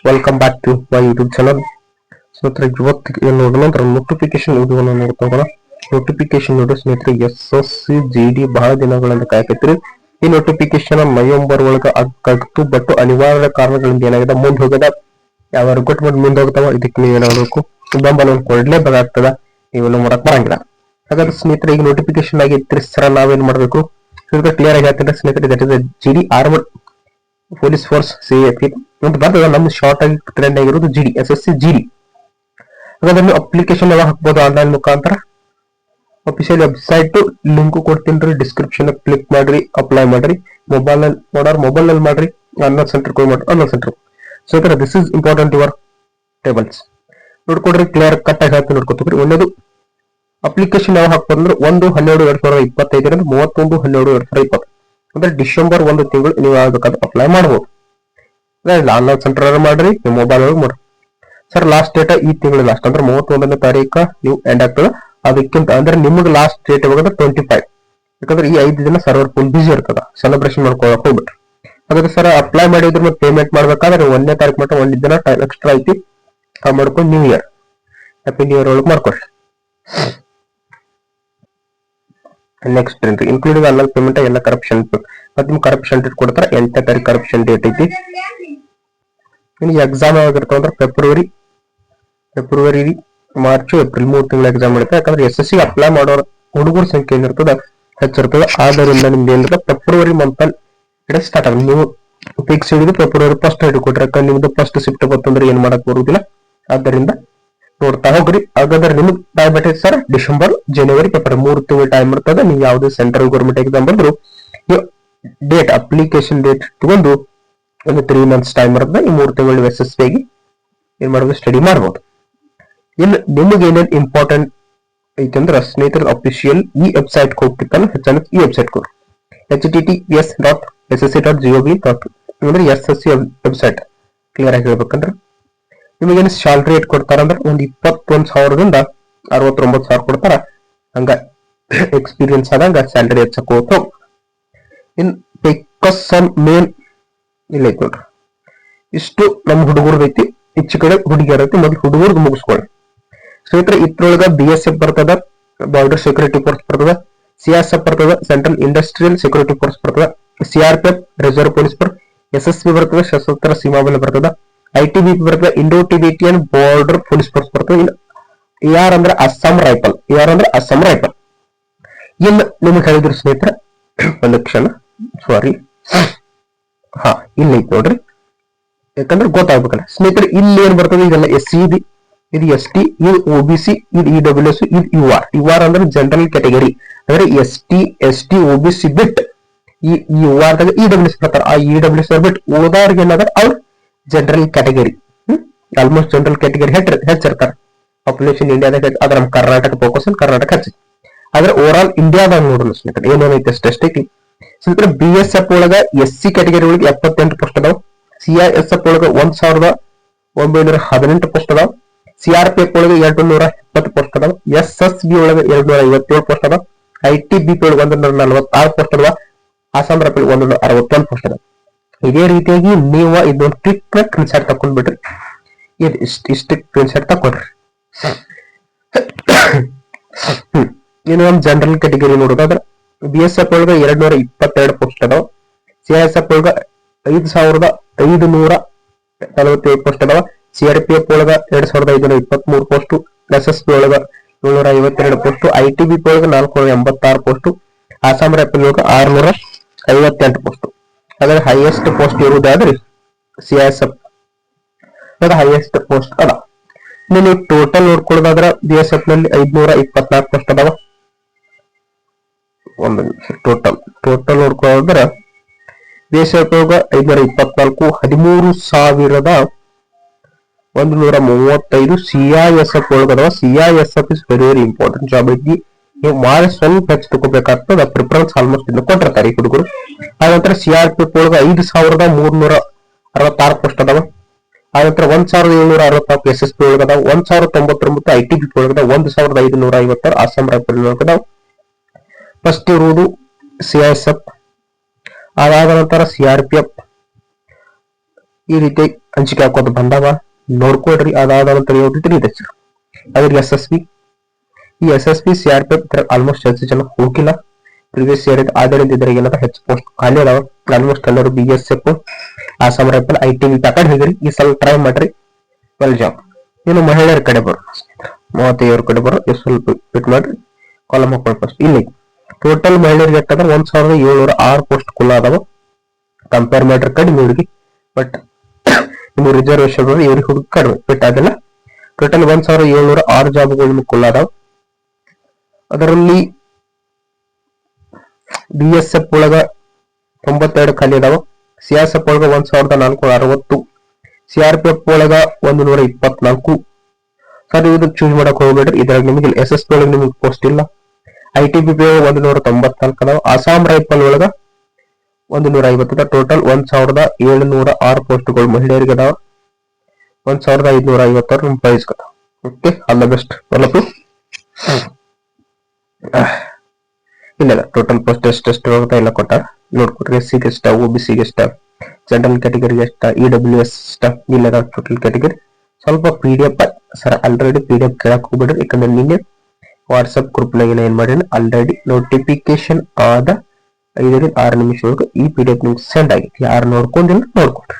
Welcome back to my YouTube channel. ಸ್ನೇಹಿತರೆ, ಇವತ್ತು ಏನು ನೋಡೋಣ ನೋಟಿಫಿಕೇಶನ್ ವಿಡಿಯೋನ ನೋಡ್ತಾ ನೋಟಿಫಿಕೇಶನ್ ನೋಡಿ ಸ್ನೇಹಿತರೆ, SSC GD ಬಹಳ ದಿನಗಳಿಂದ ಕಾಯಕತ್ತೀರಿ. ಈ ನೋಟಿಫಿಕೇಶನ್ ನವೆಂಬರ್ ಒಳಗೆ ಆಗ್ತು, ಬಟ್ ಅನಿವಾರ್ಯ ಕಾರಣಗಳಿಂದ ಏನಾಗಿದೆ ಮುಂದೆ ಹೋಗದ ಯಾವ ರಿಕ್ರೂಟ್ಮೆಂಟ್ ಮುಂದೆ ಹೋಗ್ತಾವ, ಇದಕ್ಕೆ ನೀವು ಏನಾಗಬೇಕು ಬೆಂಬಲ ಕೊಡ್ಲೇಬೇಕಾಗ್ತದ, ನೀವೇನು ಮಾಡಕ್ ಬರಂಗಿಲ್ಲ. ಹಾಗಾದ್ರೆ ಸ್ನೇಹಿತರೆ, ಈಗ ನೋಟಿಫಿಕೇಶನ್ ಆಗಿರ್ತೀರಿ ಸರ ನಾವೇನ್ ಮಾಡ್ಬೇಕು ಕ್ಲಿಯರ್ ಆಗಿ ಹೇಳ್ತೀನಿ ಸ್ನೇಹಿತರೆ. That is GD armed police force CAF ಅಂತ ಬರ್ತದ. ನಮ್ದು ಶಾರ್ಟ್ ಆಗಿ ಟ್ರೆಂಡ್ ಆಗಿರೋದು GD SSC GD. ಹಾಗಾದ್ರೆ ಅಪ್ಲಿಕೇಶನ್ ಯಾವಾಗ ಹಾಕ್ಬೋದು ಆನ್ಲೈನ್ ಮುಖಾಂತರ? ಅಫಿಷಿಯಲ್ ವೆಬ್ಸೈಟ್ ಲಿಂಕ್ ಕೊಡ್ತೀನಿ, ಡಿಸ್ಕ್ರಿಪ್ಷನ್ ಕ್ಲಿಕ್ ಮಾಡ್ರಿ, ಅಪ್ಲೈ ಮಾಡ್ರಿ. ಮೊಬೈಲ್ ನಲ್ಲಿ ಮಾಡ್ರಿ, ಅನ್ನೋ ಸೆಂಟರ್ ಮಾಡ್ರಿ, ಅನ್ನೋ centre. So this is important your tables ನೋಡ್ಕೊಡ್ರಿ, ಕ್ಲಿಯರ್ ಕಟ್ ಆಗಿ ಹೇಳ್ತೀನಿ ನೋಡ್ಕೊತೀವಿ. ಒಂದೇದು ಅಪ್ಲಿಕೇಶನ್ ಯಾವಾಗ ಹಾಕ್ಬೋದು ಅಂದ್ರೆ 1/12/2025 31/12/2020 ಅಂದ್ರೆ ಡಿಸೆಂಬರ್ 1 ತಿಂಗಳು ನೀವು ಯಾವ್ದಕ್ಕಾದ್ರೂ ಅಪ್ಲೈ ಮಾಡಬಹುದು. ಆನ್ಲೈನ್ ಸೆಂಟರ್ ಮಾಡ್ರಿ, ನೀವು ಮೊಬೈಲ್ ಒಳಗೆ ಮಾಡ್ರಿ. ಸರ್ ಲಾಸ್ಟ್ ಡೇಟ್ ಈ ತಿಂಗಳು ಲಾಸ್ಟ್ ಅಂದ್ರೆ 31ನೇ ತಾರೀಕು ನೀವು ಎಂಡ್ ಆಗ್ತದೆ. ಅದಕ್ಕಿಂತ ಅಂದ್ರೆ ನಿಮ್ಗೆ ಲಾಸ್ಟ್ ಡೇಟ್ ಯಾವಾಗ 25, ಯಾಕಂದ್ರೆ ಈ 5 ದಿನ ಸರ್ವರ್ ಫುಲ್ ಬಿಸಿ ಇರ್ತದ, ಸೆಲೆಬ್ರೇಷನ್ ಮಾಡ್ಕೊಳಕ್ ಹೋಗ್ಬಿಟ್ರಿ. ಹಾಗಾದ್ರೆ ಸರ್ ಅಪ್ಲೈ ಮಾಡಿದ್ರ ಮತ್ತೆ ಪೇಮೆಂಟ್ ಮಾಡ್ಬೇಕಾದ್ರೆ 1ನೇ ತಾರೀಕು ಮಟ್ಟ 1 ದಿನ ಟೈಮ್ ಎಕ್ಸ್ಟ್ರಾ ಐತಿ, ಮಾಡ್ಕೊಂಡು new year happy new year ಒಳಗೆ ಮಾಡ್ಕೊಳ್ರಿ. ನೆಕ್ಸ್ಟ್ ಇನ್ಕ್ಲೂಡಿಂಗ್ ಆನ್ಲೈನ್ ಪೇಮೆಂಟ್ ಎಲ್ಲ ಕರಪ್ಷನ್ ಮತ್ತೆ ನಿಮ್ಗೆ ಕರಪ್ಷನ್ ಡೇಟ್ ಕೊಡ್ತಾರೆ. 8ನೇ ತಾರೀಕು ಕರಪ್ಷನ್ ಡೇಟ್ ಐತಿ. ನಿಮ್ಗೆ ಎಕ್ಸಾಮ್ ಯಾವಾಗಿರ್ತಾವ ಅಂದ್ರೆ ಫೆಬ್ರವರಿ ಮಾರ್ಚ್ ಏಪ್ರಿಲ್ 3 ತಿಂಗಳ ಎಕ್ಸಾಮ್ ಇರುತ್ತೆ. ಯಾಕಂದ್ರೆ SSC ಅಪ್ಲೈ ಮಾಡೋರ ಹುಡುಗರ ಸಂಖ್ಯೆ ಏನಿರ್ತದ ಹೆಚ್ಚಿರ್ತದೆ. ಆದ್ದರಿಂದ ನಿಮ್ಗೆ ಏನಿರುತ್ತೆ ಫೆಬ್ರವರಿ ಮಂತ್ ಅಲ್ಲಿ ಸ್ಟಾರ್ಟ್ ಆಗುತ್ತೆ. ನೀವು ಫಿಕ್ಸ್ ಹಿಡಿದು ಫೆಬ್ರವರಿ 1st ಹಿಡ್ಕೊಟ್ರೆ, ಯಾಕಂದ್ರೆ ನಿಮ್ದು ಫಸ್ಟ್ ಶಿಫ್ಟ್ ಬಂತಂದ್ರೆ ಏನ್ ಮಾಡಕ್ ಬರುದಿಲ್ಲ. ಆದ್ದರಿಂದ ನೋಡ್ತಾ ಹೋಗ್ರಿ. ಹಾಗಾದ್ರೆ ನಿಮ್ಗೆ diabetes sir December January February 3 ತಿಂಗಳ ಟೈಮ್ ಇರ್ತದೆ. ನೀವು ಯಾವುದೇ ಸೆಂಟ್ರಲ್ ಗೌರ್ಮೆಂಟ್ ಎಕ್ಸಾಮ್ ಬಂದ್ರು ಡೇಟ್ ಅಪ್ಲಿಕೇಶನ್ ಡೇಟ್ ತಗೊಂಡು ಒಂದು 3 months ಟೈಮ್ ಇರ್ತದೆ. ಈ 3 ತಿಂಗಳು SSC ಆಗಿ ಏನ್ ಮಾಡೋದು ಸ್ಟಡಿ ಮಾಡ್ಬೋದು. ಇನ್ನು ನಿಮ್ಗೆ ಏನೇನು ಇಂಪಾರ್ಟೆಂಟ್ ಐತೆ ಅಂದ್ರೆ ಸ್ನೇಹಿತರೆ, ಅಫಿಷಿಯಲ್ ಈ ವೆಬ್ಸೈಟ್ ಹೋಗ್ತಿರ್ತಾನೆ ಹೆಚ್ಚಾಗಿ ಈ ವೆಬ್ಸೈಟ್ ಕೊಡಿ https.ssc.gov. ಅಂದ್ರೆ SSC ವೆಬ್ಸೈಟ್ ಕ್ಲಿಯರ್ ಆಗಿ ಹೇಳ್ಬೇಕಂದ್ರೆ ನಿಮಗೇನು ಸ್ಯಾಲರಿ ಏಟ್ ಕೊಡ್ತಾರ ಅಂದ್ರೆ ಒಂದು 21,000ದಿಂದ 69,000 ಕೊಡ್ತಾರ. ಹಂಗ ಎಕ್ಸ್ಪೀರಿಯನ್ಸ್ ಆದಂಗ ಸ್ಯಾಲರಿ ಹೆಚ್ಚಕೋತ. ಇನ್ ಪಿಕಸ್ ಸಮ್ ಮೇನ್ ಇಲ್ಲ ಐತಿ ನೋಡ್ರಿ. ಇಷ್ಟು ನಮ್ ಹುಡುಗರ್ದು ಐತಿ, ಈಚೆ ಕಡೆ ಹುಡುಗಿಯರ್ ಐತಿ. ಮೊದಲು ಹುಡುಗರ್ದು ಮುಗಿಸ್ಕೊಳ್ಳಿ ಸ್ನೇಹಿತರೆ. ಇದ್ರೊಳಗ BSF ಬರ್ತದ, ಬಾರ್ಡರ್ ಸೆಕ್ಯೂರಿಟಿ ಫೋರ್ಸ್ ಬರ್ತದ, CSF ಬರ್ತದ, ಸೆಂಟ್ರಲ್ ಇಂಡಸ್ಟ್ರಿಯಲ್ ಸೆಕ್ಯೂರಿಟಿ ಫೋರ್ಸ್ ಬರ್ತದ, CRPF reserve police force, SSB ಬರ್ತದ, ಸಶಸ್ತ್ರ ಸೀಮಾ ಬಲ ಬರ್ತದ, ITBP ಬರ್ತದೆ, Indo Tibetan border police force ಬರ್ತದೆ. ಇನ್ನು AR ಅಂದ್ರೆ ಅಸ್ಸಾಂ ರೈಫಲ್, ಇನ್ನು ನಿಮ್ಗೆ ಹೇಳಿದ್ರು ಸ್ನೇಹಿತರೆ ಒಂದು ಕ್ಷಣ ಸಾರಿ ಇಲ್ಲಿ ಐತಿ ನೋಡ್ರಿ, ಯಾಕಂದ್ರೆ ಗೊತ್ತಾಗ್ಬೇಕಲ್ಲ ಸ್ನೇಹಿತರೆ. ಇಲ್ಲಿ ಏನ್ ಬರ್ತದೆ ಇದೆಲ್ಲ SC, ಇದು ST, ಇದು OBC, ಇದು EWS, ಇದು UR ಅಂದ್ರೆ ಜನರಲ್ ಕ್ಯಾಟಗರಿ. ಅಂದ್ರೆ ST ST OBC ಬಿಟ್ ಈ UR ದಾಗ EWS ಬರ್ತಾರ. ಆ EWS ಬಿಟ್ ಓದೋರ್ಗೆ ಏನಾದ್ರೆ ಅವ್ರು general category. Almost general category ಹೆಚ್ಚಿರ್ತಾರೆ. ಪಾಪ್ಯುಲೇಷನ್ ಇಂಡಿಯಾದಾಗ ಅದ್ರ ನಮ್ಮ ಕರ್ನಾಟಕ ಫೋಕಸ್ ಕರ್ನಾಟಕ ಹೆಚ್ಚಿದೆ. ಆದ್ರೆ ಓವರ್ ಆಲ್ ಇಂಡಿಯಾದಾಗ ನೋಡೋಣ ಸ್ನೇಹಿತರೆ ಏನೇನೈತೆ ಸ್ಟಾಟಿಸ್ಟಿಕ್ ಸ್ನೇಹಿತರೆ. BSF ಒಳಗ SC ಕ್ಯಾಟಗರಿ ಒಳಗೆ 78 ಪೋಸ್ಟ್ ಅದಾವ. CISF ಒಳಗ 1,918 ಪೋಸ್ಟ್ ಅದಾವ. CRPF ಒಳಗ 870 ಪೋಸ್ಟ್ ಅದಾವ. SSB ಒಳಗ 257 ಪೋಸ್ಟ್ ಅದಾವ. ITBP ಒಳಗ 146 ಪೋಸ್ಟ್ ಅದಾವ. ಆಸಾಂ ರೈಫಲ್ 161 ಪೋಸ್ಟ್ ಅದಾವ. ಇದೇ ರೀತಿಯಾಗಿ ನೀವು ಇದೊಂದು ಕ್ಲಿಕ್ ಸ್ಕ್ರೀನ್ ಶಾಟ್ ತಕೊಂಡ್ಬಿಟ್ರಿ, ಇಷ್ಟು ಸ್ಕ್ರೀನ್ ಶಾಟ್ ತಕೊಂಡ್ರಿ. ಇನ್ನು ನಮ್ ಜನರಲ್ ಕ್ಯಾಟಗರಿ ನೋಡೋದಾದ್ರೆ BSF ಒಳಗ 222 ಪೋಸ್ಟ್ ಅದಾವ. CISF ಒಳಗ 5,547 ಪೋಸ್ಟ್ ಅದಾವ. CRPF ಒಳಗ 2,523 ಪೋಸ್ಟ್. SSB ಒಳಗ 752 ಪೋಸ್ಟ್. ITBP ಒಳಗ 486 ಪೋಸ್ಟ್. ಆಸಾಂ ರೈಫಲ್ ಒಳಗ 658 ಪೋಸ್ಟ್. ಅದ್ರ ಹೈಯೆಸ್ಟ್ ಪೋಸ್ಟ್ ಇರುವುದಾದ್ರೆ CISF ಹೈಯೆಸ್ಟ್ ಪೋಸ್ಟ್ ಅದ. ನೀವು ಟೋಟಲ್ ನೋಡ್ಕೊಳ್ಳೋದಾದ್ರ BSF ನಲ್ಲಿ 524 ಪೋಸ್ಟ್ ಅದಾವ. ಒಂದು ನಿಮಿಷ ಟೋಟಲ್ ನೋಡ್ಕೊಳ್ಳೋದ್ರ BSF ಒಳಗ 524, 13,135 CISF ಒಳಗದವ. CISF is very very important job ಐತಿ. ನೀವು ಮಾಡಿ ಸ್ವಲ್ಪ ಹೆಚ್ಚು ತಗೋಬೇಕಾಗ್ತದ. ಪ್ರಿಫರೆನ್ಸ್ ಆಲ್ಮೋಸ್ಟ್ ಇನ್ನು ಕೊಟ್ಟಿರ್ತಾರೆ ಈ ಹುಡುಗರು. ಆನಂತರ CRPF ಒಳಗ 5,366 ಪೋಸ್ಟ್ ಅದಾವ. ಆನಂತರ 1,764 SSB ಒಳಗದಾವ. 1,099 ITBP ಒಳಗದಾವ. 1,556 ಆಸಾಂ ರೈಫಲ್ ಒಳಗದಾವ. ಫಸ್ಟ್ ಇರುವುದು CISF, ಅದಾದ ನಂತರ CRPF, ಈ ರೀತಿ ಹಂಚಿಕೆ ಹಾಕೋದು ಬಂದವ ನೋಡ್ಕೊಡ್ರಿ. ಅದಾದ ನಂತರ ಇದೆ ಸರ್ ಅದ್ರ SSB. ಈ SSB CRPF ಆಲ್ಮೋಸ್ಟ್ ಹೆಚ್ಚು ಜನ ಹೋಗಿಲ್ಲ. ಪ್ರಿವಿಯಸ್ ಇಯರ್ ಆದ್ದರಿಂದ ಇದ್ರಾಗ ಏನದ ಹೆಚ್ಚು ಪೋಸ್ಟ್ ಖಾಲಿ ಅದಾವ. ಆಲ್ಮೋಸ್ಟ್ ಎಲ್ಲರೂ BSF Assam rifle ITB packet ಹೋಗಿರಿ. ಈ ಸಲ ಟ್ರೈ ಮಾಡ್ರಿ, ವೆಲ್ ಜಾಬ್. ಇನ್ನು ಮಹಿಳೆಯರ ಕಡೆ ಬರೋ 35 ಕಡೆ ಬರೋ ಸ್ವಲ್ಪ ಫಿಟ್ ಮಾಡ್ರಿ. ಕಾಲಮ್ ಹಾಕೊಂಡು ಫಸ್ಟ್ ಇಲ್ಲಿ ಟೋಟಲ್ ಮಹಿಳೆಯರಿಗೆ ಎಷ್ಟಾದ್ರೆ 1706 ಪೋಸ್ಟ್ ಕುಲ್ಲ ಅದಾವ. ಕಂಪೇರ್ ಮಾಡ್ರಿ ಕಡಿಮೆ ಹುಡುಗಿ, ಬಟ್ ನಿಮ್ಗೆ ರಿಸರ್ವೇಶನ್ ಇವ್ರಿಗೆ ಹುಡುಗಿ ಕಡಿಮೆ ಫಿಟ್ ಆಗಿಲ್ಲ. ಟೋಟಲ್ 1706 ಜಾಬ್ಗಳು ನಿಮ್ಗೆ ಕುಲ್ಲ ಅದಾವ. ಅದರಲ್ಲಿ BSF ಒಳಗ 92 ಖಾಲಿ ಅದಾವ. CSF ಒಳಗ 1460, CRPF ಒಳಗ 124. ಸರ್ ಇದು ಚೂಸ್ ಮಾಡಕ್ ಹೋಗ್ಬೇಡ್ರಿ, ಇದ್ರಾಗ ನಿಮಗೆ SSB ಒಳಗೆ ನಿಮಗೆ ಪೋಸ್ಟ್ ಇಲ್ಲ. ITBP 194 ಅದಾವ. ಆಸಾಮ್ ರೈಫಲ್ ಒಳಗ 150. ಟೋಟಲ್ 1706 ಪೋಸ್ಟ್ಗಳು ಮಹಿಳೆಯರಿಗೆ ಅದಾವ. 1556 ನಿಮ್ ಪ್ರೈಸ್ ಅದಾವ. Okay, all the best. ಇಲ್ಲ ಟೋಟಲ್ ಪೋಸ್ಟ್ ಎಷ್ಟು ಹೋಗ್ತಾ ಇಲ್ಲ ಕೊಟ್ಟಾರ ನೋಡ್ಕೊಟ್ರಿ. SC ಗೆ ಎಷ್ಟ, OBC ಗೆ ಎಷ್ಟ, ಜನರಲ್ ಕ್ಯಾಟಗರಿಗೆ ಎಷ್ಟ, EWS ಎಷ್ಟ, ಇಲ್ಲ ಟೋಟಲ್ ಕ್ಯಾಟಗರಿ. ಸ್ವಲ್ಪ PDF ಸರ್ ಆಲ್ರೆಡಿ PDF ಕೇಳಕ್ ಹೋಗ್ಬಿಡ್ರಿ, ಯಾಕಂದ್ರೆ ನಿನ್ನೆ ವಾಟ್ಸ್ಆಪ್ ಗ್ರೂಪ್ ನಾಗ ಏನ್ ಮಾಡಿ ಆಲ್ರೆಡಿ ನೋಟಿಫಿಕೇಶನ್ ಆದ 5 ರಿಂದ 6 ನಿಮಿಷ ಒಳಗೆ ಈ PDF ನಿಮ್ಗೆ ಸೆಂಡ್ ಆಗೈತಿ. ಯಾರು ನೋಡ್ಕೊಂಡಿಲ್ಲ ನೋಡ್ಕೊಡ್ರಿ,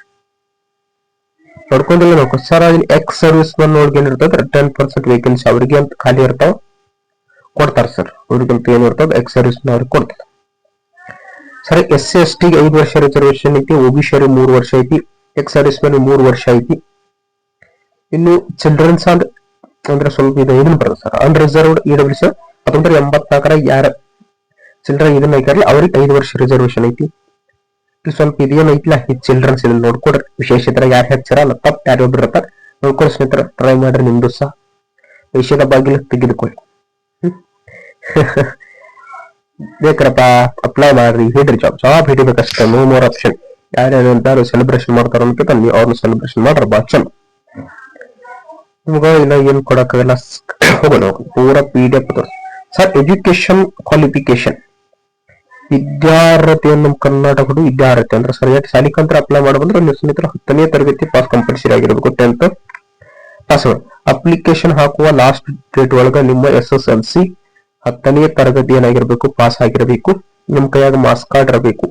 ನೋಡ್ಕೊ ಸರ್. ಎಕ್ಸ್ ಸರ್ವಿಸ್ ಮನ್ ನೋಡ್ಗೆ ಏನಿರ್ತದೆ 10% ವೇಕೆನ್ಸಿ ಅವ್ರಿಗೆ ಅಂತ ಖಾಲಿ ಇರ್ತಾವ, ಕೊಡ್ತಾರ ಸರ್. ಅವ್ರಿಗಂತ ಏನ್ ಇರ್ತದೆ ಎಕ್ಸ್ ಸರ್ವಿಸ್ ಅವ್ರಿಗೆ ಕೊಡ್ತಾರೆ ಸರ್. SC ST ಗೆ 5 ವರ್ಷ ರಿಸರ್ವೇಶನ್ ಐತಿ. OBC 3 ವರ್ಷ ಐತಿ. ಎಕ್ಸ್ ಸರ್ವಿಸ್ ಮನ್ 3 ವರ್ಷ ಐತಿ. ಇನ್ನು ಚಿಲ್ಡ್ರನ್ಸ್ ಅಂದ್ರೆ ಸ್ವಲ್ಪ ಇದನ್ನ ಬರ್ತದೆ ಸರ್. ಅನ್ರಿಸರ್ವ್ಡ್ EWS 1984 ಯಾರ ಚಿಲ್ಡ್ರನ್ ಇದನ್ನ ಐತಾರಲ್ಲ ಅವ್ರಿಗೆ 5 ವರ್ಷ ರಿಸರ್ವೇಶನ್ ಐತಿ. ಸ್ವಲ್ಪ ಇದೇನ್ ಐತಿಲ್ಲ ಈ ಚಿಲ್ಡ್ರನ್ಸ್ ಇದನ್ನ ನೋಡ್ಕೊಡ್ರಿ. ವಿಶೇಷತರ ಯಾರು ಹೆಚ್ಚರಲ್ಲ ತಪ್ಪ ಯಾರೊಬ್ರು ಇರ್ತಾರ ನೋಡ್ಕೊಡಿ ಸ್ನೇಹಿತರ. ಟ್ರೈ ಮಾಡ್ರಿ, ನಿಮ್ದು ಸಹ ವಿಷಯದ ಬಾಗಿಲು ತೆಗೆದುಕೊಳ್ಳಿ. ಬೇಕ್ರಪ್ಪ ಅಪ್ಲೈ ಮಾಡ್ರಿ, ಹಿಡ್ರಿ ಜಾಬ್ ಹಿಡಿಬೇಕಷ್ಟ. No more option. ಯಾರ್ಯಾರು ಸೆಲೆಬ್ರೇಷನ್ ಮಾಡ್ತಾರ ಅಂತ ನೀವು ಅವ್ರನ್ನ ಸೆಲೆಬ್ರೇಷನ್ ಮಾಡ್ರ ಬಾ ಚಲೋ. ನಿಮ್ಗ ಇಲ್ಲ ಏನ್ ಕೊಡಕ್ಕಾಗಲ್ಲ, ಹೋಗೋಣ ಪೂರಾ PDF ಸರ್. ಎಜುಕೇಶನ್ ಕ್ವಾಲಿಫಿಕೇಶನ್ ವಿದ್ಯಾರ್ಹತೆ ನಮ್ಮ ಕರ್ನಾಟಕದ ವಿದ್ಯಾರ್ಹತೆ ಅಂದ್ರೆ ಸರಿಯಾಗಿ ಶಾಲಿಕಂತ್ರ ಅಪ್ಲೈ ಮಾಡಬಂದ್ರೆ ನೀವು ಸ್ನೇಹಿತರೆ 10ನೇ ತರಗತಿ ಪಾಸ್ ಕಂಪಲ್ಸರಿ ಆಗಿರ್ಬೇಕು. 10th pass. ಅಪ್ಲಿಕೇಶನ್ ಹಾಕುವ ಲಾಸ್ಟ್ ಡೇಟ್ ಒಳಗ ನಿಮ್ಮ SSLC 10ನೇ ತರಗತಿ ಏನಾಗಿರ್ಬೇಕು, ಪಾಸ್ ಆಗಿರಬೇಕು. ನಿಮ್ ಕೈಯಾಗ ಮಾಸ್ ಕಾರ್ಡ್ ಇರಬೇಕು.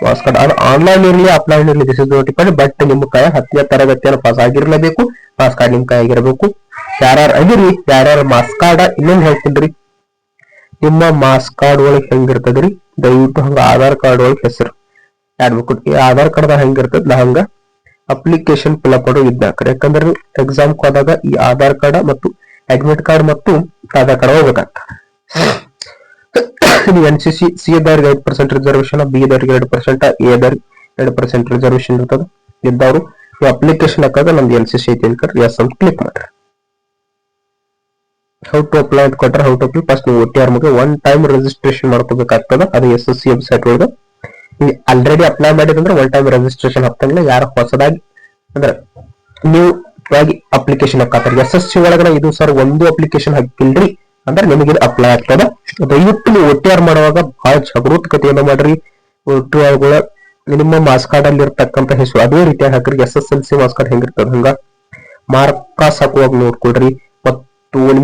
ಮಾಸ್ ಕಾರ್ಡ್ ಅದು ಆನ್ಲೈನ್ ಇರಲಿ ಅಪ್ಲೈನ್ ಇರಲಿ, ದಿಸ್ ಇಸ್ ನೋಟಿಫೈಡ್. ಬಟ್ ನಿಮ್ಮ ಕೈ 10ನೇ ತರಗತಿಯನ್ನು ಪಾಸ್ ಆಗಿರ್ಲೇಬೇಕು. ಮಾಸ್ ಕಾರ್ಡ್ ನಿಮ್ ಕೈ ಆಗಿರಬೇಕು. ಯಾರ್ಯಾರು ಅದಿರಿ, ಯಾರ್ಯಾರು ಮಾಸ್ ಕಾರ್ಡ್ ಇನ್ನೊಂದು ಹೇಳ್ತೀನಿ. ನಿಮ್ಮ ಮಾಸ್ ಕಾರ್ಡ್ ಒಳಗೆ ಹೆಂಗಿರ್ತದ್ರಿ, ದಯವಿಟ್ಟು ಹಂಗ ಆಧಾರ್ ಕಾರ್ಡ್ ಒಳಗೆ ಹೆಸರು ಆಡ್ಬೇಕು. ಈ ಆಧಾರ್ ಕಾರ್ಡ್ ಹೆಂಗಿರ್ತದ ಹಂಗ ಅಪ್ಲಿಕೇಶನ್ ಫಿಲ್ಅಪ್ ಮಾಡೋ ಇದ್ದಾಕ್ರಿ. ಯಾಕಂದ್ರೆ ಎಕ್ಸಾಮ್ ಹೋದಾಗ ಈ ಆಧಾರ್ ಕಾರ್ಡ್ ಮತ್ತು ಅಡ್ಮಿಟ್ ಕಾರ್ಡ್ ಮತ್ತು ಆಧಾರ್ ಕಾರ್ಡ್ ಹೋಗ್ಬೇಕಾಗ್ತದೆ. NCC C ದವ್ರಿಗೆ 5% reservation, B ದವ್ರಿಗೆ 2%, A ದವ್ರಿಗೆ 2% reservation ಇರ್ತದೆ. ಇದ್ದವ್ರು ನೀವು ಅಪ್ಲಿಕೇಶನ್ ಹಾಕಾಗ ನಮ್ದು NCC ಐತಿ ಅನ್ಕರಿ ಎಸ್ ಅಂತ ಕ್ಲಿಕ್ ಮಾಡ್ರಿ. ಹೌ ಟು ಅಪ್ಲೈ ಅಂತ ಕೊಟ್ರೆ ಹೌ ಟು ಅಪ್ಲೈ ಫಸ್ಟ್ ನೀವು OTR ಮುಗಿ 1 ಟೈಮ್ ರಿಜಿಸ್ಟ್ರೇಷನ್ ಮಾಡ್ಕೋಬೇಕಾಗ್ತದ. ಅದು SSC ವೆಬ್ಸೈಟ್ ಒಳಗೆ ನೀವು ಆಲ್ರೆಡಿ ಅಪ್ಲೈ ಮಾಡಿದ್ರೆ 1 ಟೈಮ್ ರಿಜಿಸ್ಟ್ರೇಷನ್ ಹಾಕ್ತಂಗಿಲ್ಲ. ಯಾರು ಹೊಸದಾಗಿ ಅಂದ್ರೆ ನೀವು ಅಪ್ಲಿಕೇಶನ್ ಹಾಕತ್ತಾರೆ SSC ಒಳಗಡೆ ಇದು ಸರ್ ಒಂದು ಅಪ್ಲಿಕೇಶನ್ ಹಾಕಿಲ್ರಿ ಅಂದ್ರೆ ನಿಮಗೆ ಅಪ್ಲೈ ಆಗ್ತದ. ದಯವಿಟ್ಟು ನೀವು OTR ಮಾಡುವಾಗ ಬಹಳ ಜಾಗರೂಕತೆಯಿಂದ ಮಾಡ್ರಿ. OTR ನಿಮ್ಮ ಮಾಸ್ ಕಾರ್ಡ್ ಅಲ್ಲಿ ಇರ್ತಕ್ಕಂಥ ಹೆಸರು ಅದೇ ರೀತಿಯಾಗಿ ಹಾಕ್ರಿ. SSLC ಮಾಸ್ ಕಾರ್ಡ್ ಹೆಂಗಿರ್ತದ ಹಂಗ ಮಾರ್ಕಾಸ್ ಹಾಕುವಾಗ ನೋಡ್ಕೊಡ್ರಿ. ಮತ್ತು ನಿಮಗೆ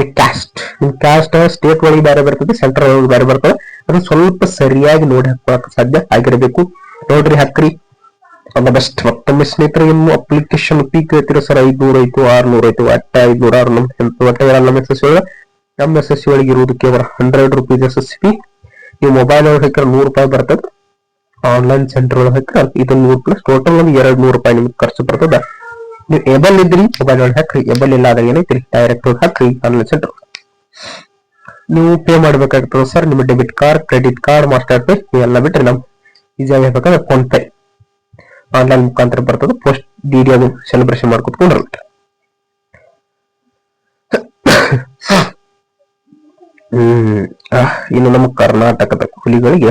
ನಿಮ್ ಕ್ಯಾಸ್ಟ್ ಸ್ಟೇಟ್ ಒಳಗೆ ಬೇರೆ ಬರ್ತದೆ, ಸೆಂಟ್ರಲ್ ಒಳಗೆ ಬೇರೆ ಬರ್ತದೆ. ಅದು ಸ್ವಲ್ಪ ಸರಿಯಾಗಿ ನೋಡಿ ಹಾಕೋಕ್ ಸಾಧ್ಯ ಆಗಿರಬೇಕು. ನೋಡ್ರಿ ಹಾಕ್ರಿ, ಆಲ್ ದ ಬೆಸ್ಟ್. ಮತ್ತೊಮ್ಮೆ ಸ್ನೇಹಿತರೆ ಇನ್ನು ಅಪ್ಲಿಕೇಶನ್ ಫೀ ಕೇಳ್ತಿರೋ ಸರ್ 500 ಐತು 600 ಐತು ಒಟ್ಟ 500 ಒಟ್ಟ ಇರಲ್ಲ. ನಮ್ಮ SSC ಒಳಗೆ ಇರುವುದು ಕೇವಲ 100 ರೂಪೀಸ್ SSC ಫೀ. ನೀವು ಮೊಬೈಲ್ ಒಳಗೆ ಹಾಕಿದ್ರೆ 100 ರೂಪಾಯಿ ಬರ್ತದೆ. ಆನ್ಲೈನ್ ಸೆಂಟರ್ ಒಳಗೆ ಹಾಕಿದ್ರೆ ಇದು 100 ಪ್ಲಸ್ ಟೋಟಲ್ ಒಂದು 200 ರೂಪಾಯಿ ನಿಮ್ಗೆ ಖರ್ಚು ಬರ್ತದ. ನೀವು ಏಬಲ್ ಇದ್ರಿ ಮೊಬೈಲ್ ಒಳಗೆ ಹಾಕ್ರಿ, ಏಬಲ್ ಇಲ್ಲ ಆದಾಗ ಏನೈತ್ರಿ ಡೈರೆಕ್ಟ್ ಹೋಗಿ ಹಾಕ್ರಿ ಆನ್ಲೈನ್ ಸೆಂಟರ್. ನೀವು ಪೇ ಮಾಡ್ಬೇಕಾಗ್ತದೆ ಸರ್. ನಿಮ್ಮ debit card, credit card, master pay ಇವೆಲ್ಲ ಬಿಟ್ರೆ ನಮ್ ಈಸಿಯಾಗಿ ಹೇಳ್ಬೇಕಾದ್ರೆ ಫೋನ್ ಪೇ ಆನ್ಲೈನ್ ಮುಖಾಂತರ ಬರ್ತದೆ. ಪೋಸ್ಟ್ DD ಅದು ಸೆಲೆಬ್ರೇಷನ್ ಮಾಡ್ಕೊತ್ಕೊಂಡ್ರೆ ಇನ್ನು ನಮ್ಮ ಕರ್ನಾಟಕದ ಹುಲಿಗಳಿಗೆ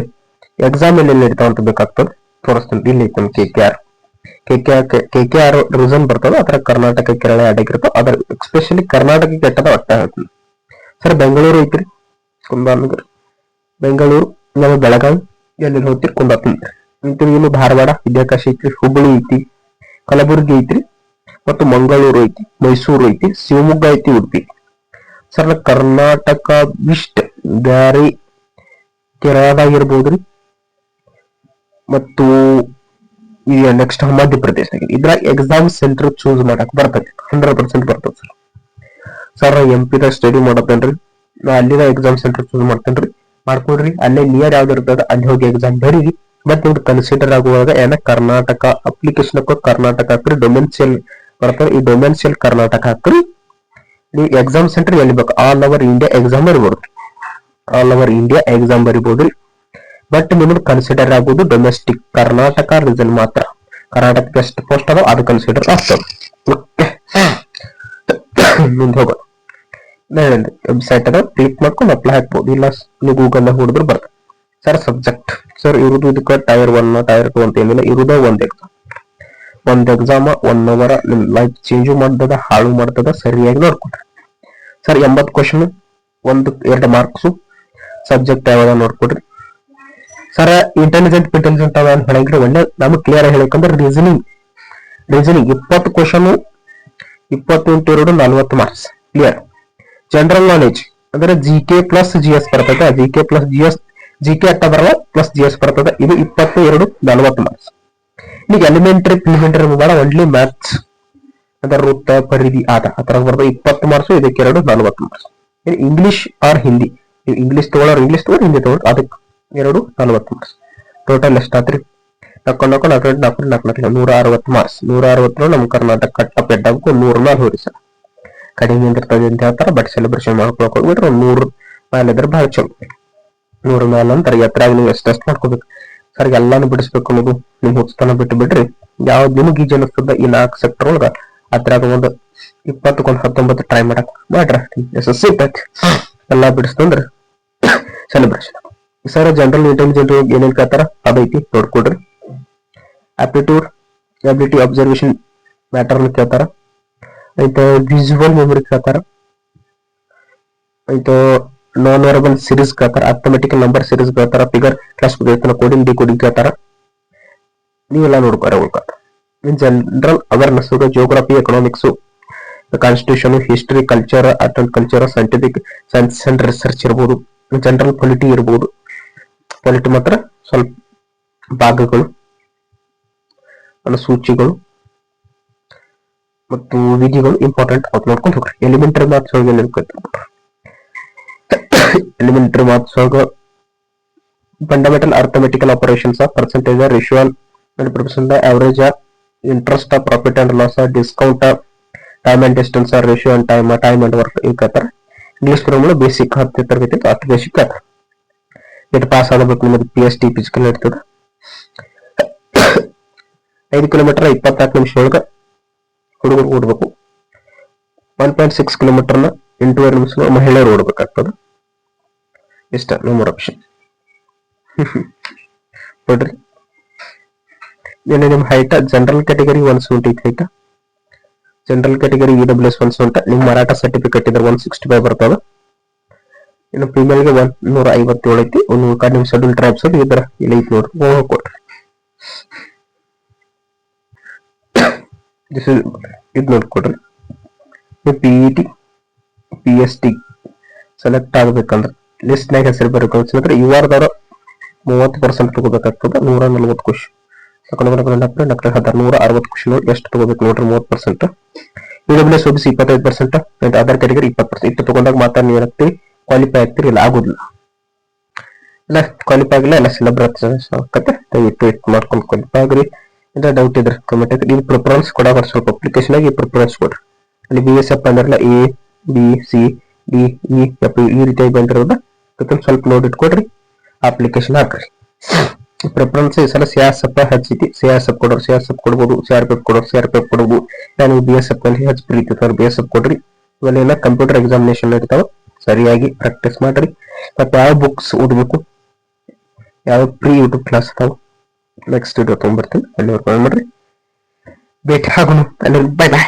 ಎಕ್ಸಾಮ್ ಎಲ್ಲಿ ನಡೀತಾವ ಅಂತ ಬೇಕಾಗ್ತದೆ ತೋರಿಸ್ತೀನಿ. ಇಲ್ಲಿ ಐತೆ KKR ರೀಸನ್ ಬರ್ತದೆ. ಅದ್ರ ಕರ್ನಾಟಕ ಕೇರಳ ಅಡಗಿರ್ತದೆ. ಅದ್ರ ಎಸ್ಪೆಷಲಿ ಕರ್ನಾಟಕ ಕೆಟ್ಟದ ಒಟ್ಟ ಹೇಳ್ತೀನಿ ಸರ್. ಬೆಂಗಳೂರು ಐತ್ರಿ, ಕುಂದಾನಗರ, ಬೆಂಗಳೂರು, ನಮ್ಮ ಬೆಳಗಾವಿ ಎಲ್ಲಿ ಹೋಗ್ತಿರಿ ಕುಂದಾಪುರ. ಇನ್ನು ಧಾರವಾಡ ವಿದ್ಯಾಕಾಶಿ ಐತಿ, ಹುಬ್ಬಳ್ಳಿ ಐತಿ, ಕಲಬುರಗಿ ಐತ್ರಿ, ಮತ್ತು ಮಂಗಳೂರು ಐತಿ, ಮೈಸೂರು ಐತಿ, ಶಿವಮೊಗ್ಗ ಐತಿ, ಉಡುಪಿ. ಸರ್ ಕರ್ನಾಟಕ ಇಷ್ಟ ಬ್ಯಾರಿ ಕೇರಳದಾಗಿರ್ಬೋದ್ರಿ, ಮತ್ತು ಈಗ ನೆಕ್ಸ್ಟ್ ಮಧ್ಯಪ್ರದೇಶ ಇದ್ರ ಎಕ್ಸಾಮ್ ಸೆಂಟರ್ ಚೂಸ್ ಮಾಡಕ್ ಬರ್ತೈತಿ, 100% ಬರ್ತದೆ ಸರ್. ಸರ್ MP ದ ಸ್ಟಡಿ ಮಾಡತ್ತೇನ್ರಿ, ನಾ ಅಲ್ಲಿದ ಎಕ್ಸಾಮ್ ಸೆಂಟರ್ ಚೂಸ್ ಮಾಡ್ತೇನ್ರಿ, ಮಾಡ್ಕೊಡ್ರಿ. ಅಲ್ಲೇ ನಿಯರ್ ಯಾವ್ದು ಇರ್ತದ ಅಲ್ಲಿ ಹೋಗಿ ಎಕ್ಸಾಮ್ ಬರೀರಿ. ಮತ್ತೆ ನಿಮ್ಗೆ ಕನ್ಸಿಡರ್ ಆಗುವಾಗ ಏನ ಕರ್ನಾಟಕ ಅಪ್ಲಿಕೇಶನ್ ಕರ್ನಾಟಕ ಹಾಕ್ರಿ, ಡೊಮೆನ್ಸಿಯಲ್ ಬರ್ತದೆ, ಈ ಡೊಮೆನ್ಸಿಯಲ್ ಕರ್ನಾಟಕ ಹಾಕ್ರಿ. ನೀವು ಎಕ್ಸಾಮ್ ಸೆಂಟರ್ ಎಲ್ಲಿ ಬೇಕು ಆಲ್ ಓವರ್ ಇಂಡಿಯಾ ಎಕ್ಸಾಮ್ ಬರಿಬಹುದು, ಆಲ್ ಓವರ್ ಇಂಡಿಯಾ ಎಕ್ಸಾಮ್ ಬರಿಬಹುದ್ರಿ. ಬಟ್ ನಿಮ್ಗೆ ಕನ್ಸಿಡರ್ ಆಗುವುದು ಡೊಮೆಸ್ಟಿಕ್ ಕರ್ನಾಟಕ ರೀಸನ್ ಮಾತ್ರ. ಕರ್ನಾಟಕ ಎಷ್ಟು ಪೋಸ್ಟ್ ಅದಾವ ಅದು ಕನ್ಸಿಡರ್ ಆಗ್ತದೆ. ಮುಂದೆ ಹೋಗೋಣ. ವೆಬ್ಸೈಟ್ ಅದ, ಕ್ಲಿಕ್ ಮಾಡ್ಕೊಂಡು ಅಪ್ಲೈ ಹಾಕ್ಬೋದು, ಇಲ್ಲ ನೀವು ಗೂಗಲ್ ಹೊಡಿದ್ರು ಬರ್ತದೆ. ಸರ್ ಸಬ್ಜೆಕ್ಟ್ ಸರ್ ಇರುವುದು ಇದಕ್ಕೆ ಟೈರ್ 1 ಟೈರ್ 2 ಅಂತ ಏನಿಲ್ಲ, ಇರುದ ಒಂದ್ ಎಕ್ಸಾಮ್ 1 ಅವರ್ ನಿಮ್ ಲೈಫ್ ಚೇಂಜು ಮಾಡ್ತದ, ಹಾಳು ಮಾಡ್ತದ. ಸರಿಯಾಗಿ ನೋಡ್ಕೊಡ್ರಿ ಸರ್. 80 question, 2 marks. ಸಬ್ಜೆಕ್ಟ್ ಯಾವಾಗ ನೋಡ್ಕೊಡ್ರಿ ಸರ್. ಇಂಟೆಲಿಜೆಂಟ್ ಅದ ಅಂತ ಹೇಳಿದ್ರೆ ಒಳ್ಳೆ ನಮ್ಗೆ ಕ್ಲಿಯರ್ ಆಗಿ ಹೇಳಿಕಂದ್ರೆ reasoning 20 question, 20 × 2 40 marks clear. General knowledge ಅಂದ್ರೆ GK ಪ್ಲಸ್ GS ಬರ್ತದೆ, GK ಪ್ಲಸ್ GS, GK ಅಟ್ಟ ಬರಲ್ಲ ಪ್ಲಸ್ GS ಬರ್ತದೆ. ಇದು 22 40 ಮಾರ್ಕ್ಸ್. ಈಗ ಎಲಿಮೆಂಟರಿ ಪ್ರಿಲಿಮಿನರಿ ಬೇಡ, ಒನ್ಲಿ ಮ್ಯಾಥ್ಸ್ ಅದರ ವೃತ್ತ ಪರಿಧಿ ಆಟ ಆ ತರ ಬರ್ತದೆ. 20 ಮಾರ್ಕ್ಸ್, ಇದಕ್ಕೆ 2 40 ಮಾರ್ಕ್ಸ್. ಇಂಗ್ಲಿಷ್ ಆರ್ ಹಿಂದಿ, ನೀವು ಇಂಗ್ಲಿಷ್ ತಗೊಳ್ಳೋರು ಇಂಗ್ಲಿಷ್ ತಗೊಳ್ಳಿ, ಹಿಂದಿ ತಗೊಳ್ಳಿ, ಅದಕ್ಕೆ 2 40 ಮಾರ್ಕ್ಸ್. ಟೋಟಲ್ ಎಷ್ಟಾತ್ರಿ? 160 ಮಾರ್ಕ್ಸ್. 160 ನಮ್ಮ ಕರ್ನಾಟಕ ಕಟ್ಟ ಪೆಡ್ಡಾಗು 100 ಮೇಲೆ ಹೋರಿ ಸರ್. ಕಡಿಮೆ ಇರ್ತದೆ ಅಂತ ಹೇಳ್ತಾರೆ, ಬಟ್ ಸೆಲೆಬ್ರೇಷನ್ ಮಾಡ್ಕೊಳಕ್ ಹೋಗ್ಬಿಟ್ರೆ 100 ಮೇಲೆ ಇದ್ರೆ ಬಹಳ ಚಲೋ. 100 ಮೇಲೆ ಅಂತಾರೆ ಎತ್ತರಾಗಿ ನೀವು ಎಷ್ಟೆಷ್ಟು ಮಾಡ್ಕೋಬೇಕು ಸರ್. ಎಲ್ಲಾನು ಬಿಡಿಸ್ಬೇಕು ಅನ್ನೋದು ನಿಮ್ ಹುಚ್ಚತನ ಬಿಟ್ಟು ಬಿಡ್ರಿ. ಯಾವ್ದು ನಿಮ್ಗೆ ಈಜಿ ಅನಿಸ್ತದ ಈ 4 ಸೆಕ್ಟರ್ ಒಳಗ ಅದ್ರಾಗ ಒಂದು 20 ಟ್ರೈ ಮಾಡ್ರ ಎಲ್ಲಾ ಬಿಡಿಸ್ತಂದ್ರೆ ಸೆಲೆಬ್ರೇಷನ್. ಸರ್ ಜನರಲ್ ಇಂಟೆಲಿಜೆಂಟ್ ಏನೇನ್ ಕೇಳ್ತಾರ ಅದೈತಿ ನೋಡ್ಕೊಡ್ರಿ. ಆಪ್ಟಿಟ್ಯೂಡ್, ಎಬಿಲಿಟಿ, ಅಬ್ಸರ್ವೇಷನ್ ಮ್ಯಾಟರ್ ಕೇಳ್ತಾರ. ಆಯ್ತು ವಿಜುವಲ್ ಮೆಮೊರಿ ಕೇಳ್ತಾರ. ಆಯ್ತು ನಾನ್ ವೇರಬಲ್ ಸೀರೀಸ್ ಕೇಳ್ತಾರ, ಅರ್ಥಮೆಟಿಕಲ್ ನಂಬರ್ ಸೀರೀಸ್ ಕೇಳ್ತಾರ, ಫಿಗರ್ ಕ್ಲಾಸಿಫಿಕೇಶನ್, ಕೋಡಿಂಗ್ ಡಿಕೋಡಿಂಗ್ ಕೇಳ್ತಾರ. ನೀವೆಲ್ಲ ನೋಡ್ಕೋರ ಉಳ್ಕೊತ. General awareness, geography, economics, constitution, history, culture, art and culture, scientific science and research ಇರ್ಬೋದು. ಜನರಲ್ ಪೊಲಿಟಿ ಇರ್ಬೋದು. ಪೊಲಿಟಿ ಮಾತ್ರ ಸ್ವಲ್ಪ ಭಾಗಗಳು, ಸೂಚಿಗಳು ಮತ್ತು ವಿಧಿಗಳು ಇಂಪಾರ್ಟೆಂಟ್ ಅವ್ರು ನೋಡ್ಕೊಂಡು ಹೋಗ್ರಿ. ಎಲಿಮೆಂಟರಿ ಮಾರ್ಕ್ಸ್ ಒಳಗೆ ಎಲಿಮೆಂಟರಿ ಮಾರ್ಕ್ಸ್ ಒಳಗ fundamental arithmetical operations, percentage, ratio and percent, average, interest, profit and loss, discount, time and distance, ratio and time and work ಈಗ ಕೇಳ್ತಾರೆ. ಇಂಗ್ಲಿಷ್ ಮೀಡಿಯಂ ಬೇಸಿಕ್ 10 ತರಗತಿ 10 ಬೇಸಿಕ್ ಕೇಳ್ತಾರೆ. ಇದು ಪಾಸ್ ಆಗಬೇಕು ನಿಮಗೆ PST ಫಿಸಿಕಲ್ ಇರ್ತದೆ. 5 ಕಿಲೋಮೀಟರ್ 24 ನಿಮಿಷ ಒಳಗ ಹುಡುಗರು ಓಡಬೇಕು. 1.6 ಕಿಲೋಮೀಟರ್ನ 8.5 ನಿಮಿಷ ಮಹಿಳೆಯರು ಓಡಬೇಕಾಗ್ತದೆ. ಇಷ್ಟ ನಮ್ಮ ಆಪ್ಷನ್ ನೋಡ್ರಿ. ನಿಮ್ height general category 170 height, general category EWS 170, ನಿಮ್ ಮರಾಠ ಸರ್ಟಿಫಿಕೇಟ್ ಇದ್ರೆ 165 ಬರ್ತದ. ಇನ್ನು ಫಿಮೇಲ್ಗೆ 157 ಐತಿ. ನಿಮ್ ಶೆಡ್ಯೂಲ್ ಟ್ರೈಬ್ಸ್ ಇದ್ರ ಇಲ್ಲಿ ಐತಿ ನೋಡ್ರಿ, ಕೊಡ್ರಿ. ಇದು ನೋಡ್ಕೊಡ್ರಿ. PET PST ಸೆಲೆಕ್ಟ್ ಆಗ್ಬೇಕಂದ್ರೆ ಲಿಸ್ಟ್ನಾಗ ಹೆಸರು ಬರಬೇಕಂದ್ರೆ ಈ ವಾರದವ್ರ 30% ತಗೋಬೇಕಾಗ್ತದೆ. 140 ಕ್ವಶನ್ 160 ಕ್ವಶನ್ ಎಷ್ಟು ತಗೋಬೇಕು ನೋಡ್ರಿ. 30%. EWS OBC 25%, other category 20%. ಇಟ್ಟು ತಗೊಂಡಾಗ ಮಾತ್ರ ನೀವು ಏನಾಗ್ತೀರಿ, ಕ್ವಾಲಿಫೈ ಆಗ್ತೀರಿ. ಇಲ್ಲ ಆಗುದಿಲ್ಲ, ಇಲ್ಲ ಕ್ವಾಲಿಫೈ ಆಗಿಲ್ಲ, ಎಲ್ಲ ಸೆಲೆಬ್ರೇಷನ್ ಆಗುತ್ತೆ. ದಯವಿಟ್ಟು ಇಟ್ಟು ಮಾಡ್ಕೊಂಡು ಕ್ವಾಲಿಫೈ ಆಗ್ರಿ. ಇಲ್ಲ ಡೌಟ್ ಇದ್ರೆ ಕಮೆಂಟ್ ಹಾಕಿ. ಇಲ್ಲಿ ಪ್ರಿಫರೆನ್ಸ್ ಕೊಡೋರು ಸ್ವಲ್ಪ ಅಪ್ಲಿಕೇಶನ್ ಆಗಿ ಪ್ರಿಫರೆನ್ಸ್ ಕೊಡ್ರಿ. ಅಲ್ಲಿ BSF ಅಂದ್ರಲ್ಲ ABCDEF ಈ ರೀತಿಯಾಗಿ ಬಂದಿರೋದ ಸ್ವಲ್ಪ ನೋಡಿಟ್ಕೊಡ್ರಿ, ಅಪ್ಲಿಕೇಶನ್ ಹಾಕ್ರಿ. ಪ್ರಿಫರೆನ್ಸ್ ಈ ಸಲ CSF ಹಚ್ಚಿತಿ. CSF ಕೊಡೋರು CSF ಕೊಡ್ಬೋದು, CRPF ಕೊಡೋರು CRPF ಕೊಡ್ಬೋದು. ನಾನು BSF ಅಲ್ಲಿ ಹೆಚ್ಚು ಪ್ರೀತಿ BSF ಕೊಡ್ರಿ. ಇವೆಲ್ಲ ಕಂಪ್ಯೂಟರ್ ಎಕ್ಸಾಮಿನೇಷನ್ ಇರ್ತಾವ, ಸರಿಯಾಗಿ ಪ್ರಾಕ್ಟೀಸ್ ಮಾಡ್ರಿ. ಮತ್ತೆ ಯಾವ ಬುಕ್ಸ್ ಓದಬೇಕು, ಯಾವ ಪ್ರೀ ಯೂಟ್ಯೂಬ್ ಕ್ಲಾಸ್ ಅದಾವ ನೆಕ್ಸ್ಟ್ ವಿಡಿಯೋ ತೊಗೊಂಡ್ಬರ್ತೀನಿ. ಅಲ್ಲಿ ಮಾಡ್ರಿ. ಭೇಟಿ ಆಗೋಣ. ಅಲ್ಲಿ ಬೈ ಬಾಯ್.